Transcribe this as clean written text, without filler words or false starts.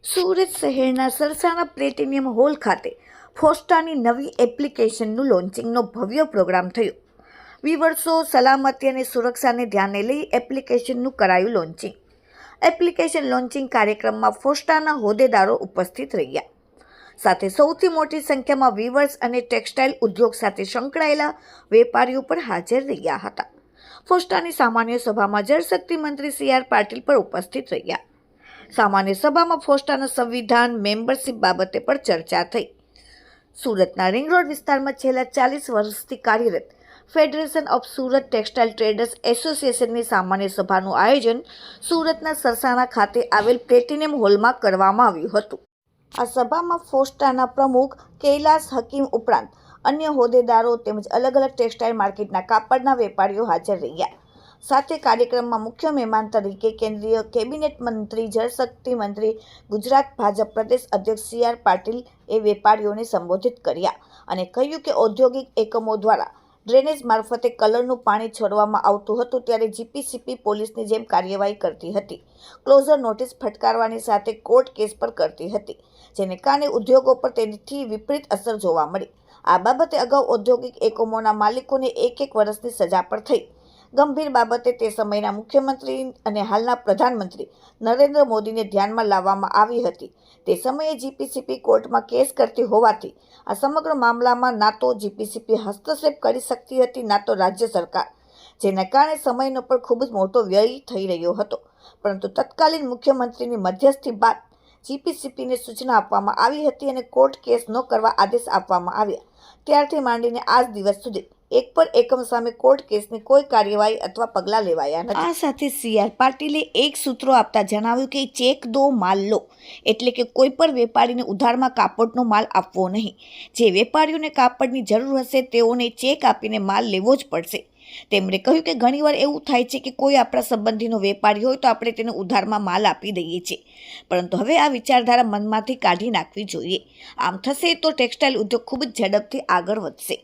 સુરત શહેરના Sarsana platinum hall ખાતે ફોસ્ટાની નવી એપ્લિકેશનનું લોન્ચિંગનો ભવ્ય પ્રોગ્રામ થયો. વિવર્સો સલામતી અને સુરક્ષાને ધ્યાને લઈ એપ્લિકેશનનું કરાયું લોન્ચિંગ. એપ્લિકેશન લોન્ચિંગ કાર્યક્રમમાં ફોસ્ટાના હોદ્દેદારો ઉપસ્થિત રહ્યા. સાથે સૌથી મોટી સંખ્યામાં વીવર્સ અને ટેક્સટાઇલ ઉદ્યોગ સાથે સંકળાયેલા વેપારીઓ પણ હાજર રહ્યા હતા. ફોસ્ટાની સામાન્ય સભામાં જળશક્તિ મંત્રી સી.આર. પાટીલ પણ ઉપસ્થિત રહ્યા. સામાન્ય સભામાં ફોસ્ટાના સંવિધાન મેમ્બરશિપ બાબતે પણ ચર્ચા થઈ. સુરતના રિંગ રોડ વિસ્તારમાં છેલ્લા 40 વર્ષથી કાર્યરત federation of Surat textile traders એસોસિએશનની સામાન્ય સભાનું આયોજન સુરતના સરસાણા ખાતે આવેલ પ્લેટિનિયમ હોલમાં કરવામાં આવ્યું હતું. આ સભામાં ફોસ્ટાના પ્રમુખ કૈલાસ હકીમ ઉપરાંત અન્ય હોદ્દેદારો તેમજ અલગ અલગ ટેક્સટાઇલ માર્કેટના કાપડના વેપારીઓ હાજર રહ્યા. સાથે કાર્યક્રમમાં મુખ્ય મહેમાન તરીકે કેન્દ્રીય કેબિનેટ મંત્રી જળશક્તિ મંત્રી ગુજરાત ભાજપ પ્રદેશ અધ્યક્ષ સી.આર. પાટીલ એ વેપારીઓને સંબોધિત કર્યા અને કહ્યું કે ઔદ્યોગિક એકમો દ્વારા ડ્રેનેજ મારફતે કલરનું પાણી છોડવામાં આવતું હતું ત્યારે જીપીસીપી પોલીસની જેમ કાર્યવાહી કરતી હતી. ક્લોઝર નોટિસ ફટકારવાની સાથે કોર્ટ કેસ પર કરતી હતી, જેને કારણે ઉદ્યોગો પર તેની વિપરીત અસર જોવા મળી. આ બાબતે અગાઉ ઔદ્યોગિક એકમોના માલિકોને 1 વર્ષની સજા પણ થઈ. ગંભીર બાબતે તે સમયના મુખ્યમંત્રી અને હાલના પ્રધાનમંત્રી નરેન્દ્ર મોદીને ધ્યાનમાં લાવવામાં આવી હતી. તે સમયે જીપીસીપી કોર્ટમાં કેસ કરતી હોવાથી આ સમગ્ર મામલામાં ના તો જીપીસીપી હસ્તક્ષેપ કરી શકતી હતી ના તો રાજ્ય સરકાર, જેના કારણે સમયનો પણ ખૂબ જ મોટો વ્યય થઈ રહ્યો હતો. પરંતુ તત્કાલીન મુખ્યમંત્રીની મધ્યસ્થી બાદ જીપીસીપીને સૂચના આપવામાં આવી હતી અને કોર્ટ કેસ ન કરવા આદેશ આપવામાં આવ્યા. ત્યારથી માંડીને આજ દિવસ સુધી એક પર એકમ સામે કોર્ટ કેસની કોઈ કાર્યવાહી અથવા પગલાં લેવાયા નથી. આ સાથે સી.આર. પાટીલે એક સૂત્રો આપતા જણાવ્યું કે ચેક દો માલ લો, એટલે કે કોઈ પણ વેપારીને ઉધારમાં કાપડનો માલ આપવો નહીં. જે વેપારીઓને કાપડની જરૂર હશે તેઓને ચેક આપીને માલ લેવો જ પડશે. તેમણે કહ્યું કે ઘણીવાર એવું થાય છે કે કોઈ આપણા સંબંધીનો વેપારી હોય તો આપણે તેને ઉધારમાં માલ આપી દઈએ છીએ, પરંતુ હવે આ વિચારધારા મનમાંથી કાઢી નાખવી જોઈએ. આમ થશે તો ટેક્સટાઇલ ઉદ્યોગ ખૂબ જ ઝડપથી આગળ વધશે.